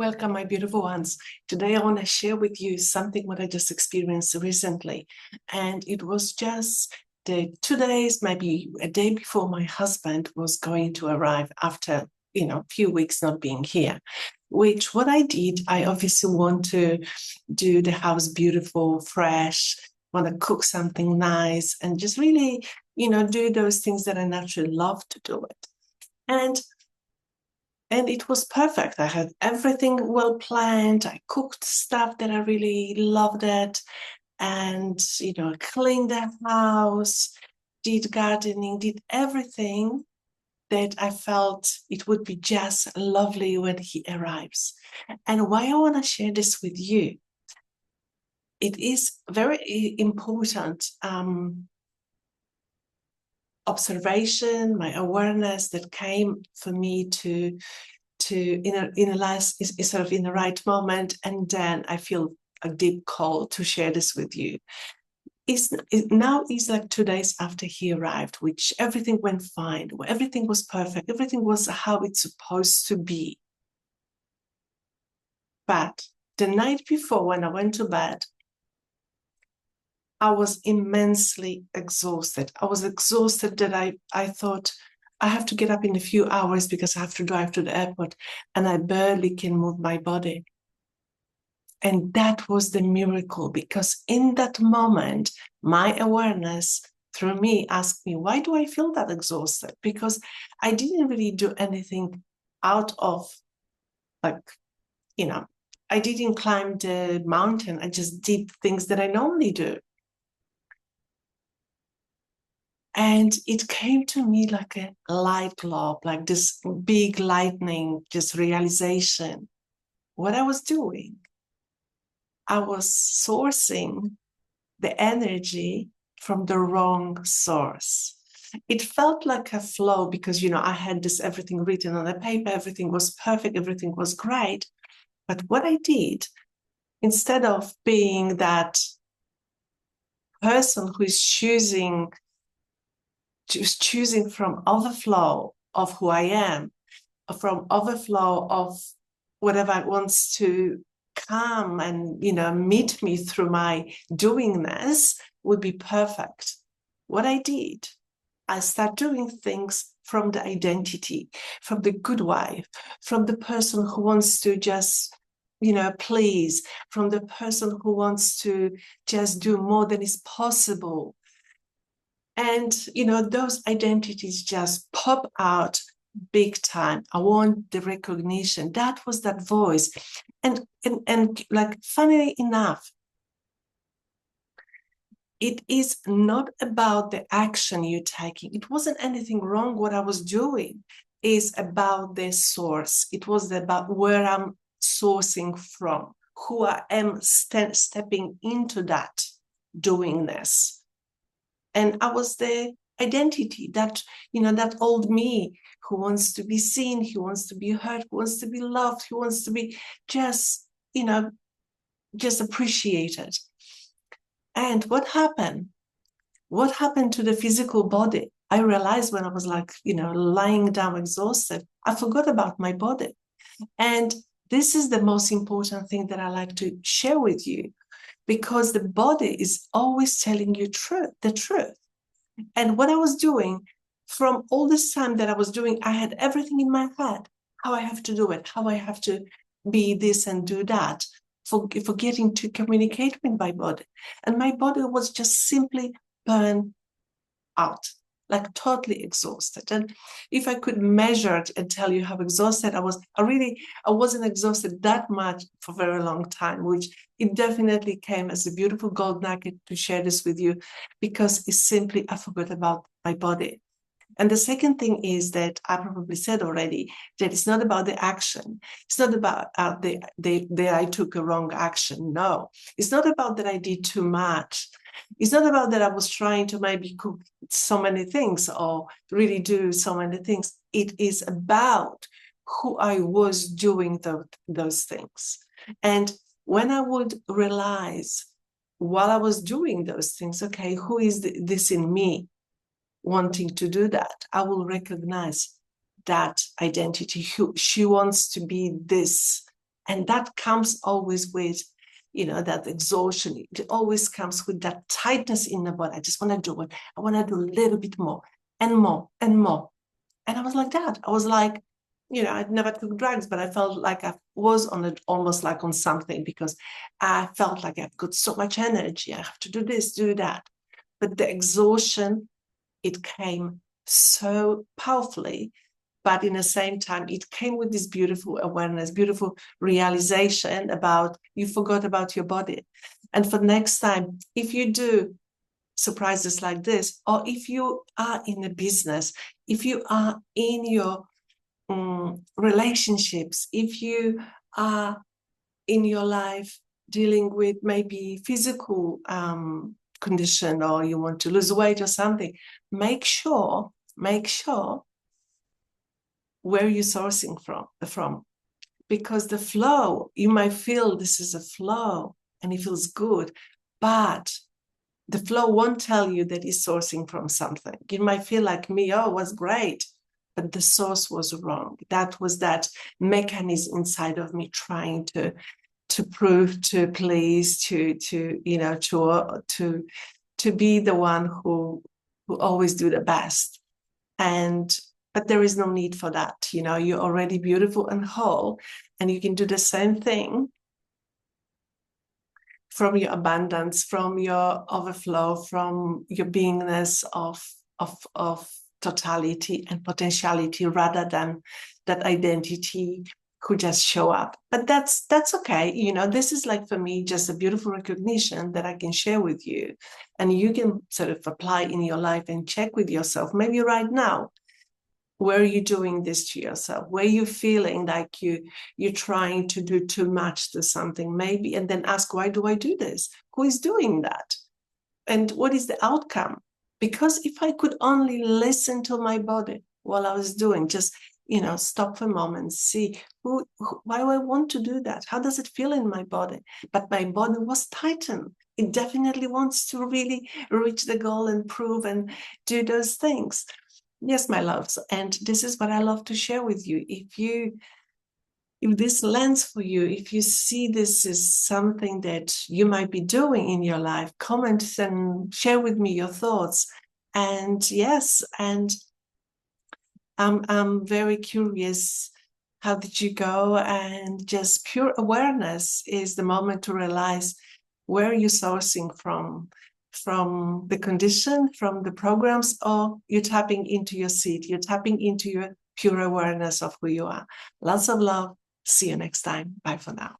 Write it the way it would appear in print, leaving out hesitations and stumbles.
Welcome, my beautiful ones. Today I want to share with you something what I just experienced recently. And it was just the 2 days, maybe a day before my husband was going to arrive after, a few weeks not being here. Which what I did, I obviously want to do the house beautiful, fresh, want to cook something nice and just really, do those things that I naturally love to do it. And it was perfect. I had everything well planned. I cooked stuff that I really loved it. And, cleaned the house, did gardening, did everything that I felt it would be just lovely when he arrives. And why I want to share this with you, it is very important observation, my awareness that came for me to in a last is sort of in the right moment, and then I feel a deep call to share this with you. Now is like 2 days after he arrived, which everything went fine, everything was perfect, everything was how it's supposed to be. But the night before, when I went to bed, I was immensely exhausted. I was exhausted that I thought I have to get up in a few hours because I have to drive to the airport, and I barely can move my body. And that was the miracle, because in that moment, my awareness through me asked me, why do I feel that exhausted? Because I didn't really do anything out of I didn't climb the mountain. I just did things that I normally do. And it came to me like a light bulb, like this big lightning, just realization. What I was doing, I was sourcing the energy from the wrong source. It felt like a flow because, I had this everything written on the paper, everything was perfect, everything was great. But what I did, instead of being that person who is choosing from overflow of who I am, from overflow of whatever wants to come and, meet me through my doingness would be perfect. What I did, I started doing things from the identity, from the good wife, from the person who wants to just, please, from the person who wants to just do more than is possible. And, those identities just pop out big time. I want the recognition. That was that voice. And like, funnily enough, it is not about the action you're taking. It wasn't anything wrong what I was doing. It's about the source. It was about where I'm sourcing from, who I am stepping into that doingness. And I was the identity that, that old me who wants to be seen, who wants to be heard, who wants to be loved, who wants to be just, just appreciated. And what happened? What happened to the physical body? I realized when I was lying down exhausted, I forgot about my body. And this is the most important thing that I like to share with you, because the body is always telling you the truth. And what I was doing from all this time that I was doing, I had everything in my head, how I have to do it, how I have to be this and do that, forgetting to communicate with my body. And my body was just simply burned out, like totally exhausted. And if I could measure it and tell you how exhausted I was, I wasn't exhausted that much for a very long time, which it definitely came as a beautiful gold nugget to share this with you, because it's simply, I forgot about my body. And the second thing is that I probably said already, that it's not about the action. It's not about that I took a wrong action. No, it's not about that I did too much. It's not about that I was trying to maybe cook so many things or really do so many things. It is about who I was doing those things. And when I would realize while I was doing those things, okay, who is this in me wanting to do that? I will recognize that identity. She wants to be this, And that comes always with, that exhaustion. It always comes with that tightness in the body. I just want to do it. I want to do a little bit more and more and more. And I was like that. I was like, I'd never took drugs, but I felt like I was on it, almost like on something, because I felt like I've got so much energy. I have to do this, do that. But the exhaustion, it came so powerfully, but in the same time, it came with this beautiful awareness, beautiful realization about you forgot about your body. And for next time, if you do surprises like this, or if you are in a business, if you are in your relationships, if you are in your life dealing with maybe physical condition, or you want to lose weight or something, make sure where you're sourcing from, because the flow, you might feel this is a flow and it feels good, but the flow won't tell you that it's sourcing from something. You might feel like me, oh, it was great, but the source was wrong. That was that mechanism inside of me trying to prove, to please, to be the one who always do the best. But there is no need for that. You're already beautiful and whole, and you can do the same thing from your abundance, from your overflow, from your beingness of totality and potentiality, rather than that identity who just show up. But that's okay. This is like, for me, just a beautiful recognition that I can share with you, and you can sort of apply in your life and check with yourself, maybe right now, where are you doing this to yourself? Where you feeling like you're trying to do too much to something, maybe, and then ask, why do I do this? Who is doing that? And what is the outcome? Because if I could only listen to my body while I was doing, just, stop for a moment, see why do I want to do that? How does it feel in my body? But my body was tightened. It definitely wants to really reach the goal and prove and do those things. Yes, my loves. And this is what I love to share with you. If this lands for you, if you see this is something that you might be doing in your life, comment and share with me your thoughts. And yes, and I'm very curious, how did you go? And just pure awareness is the moment to realize where you're sourcing from the condition, from the programs, or you're tapping into your seed, you're tapping into your pure awareness of who you are. Lots of love. See you next time. Bye for now.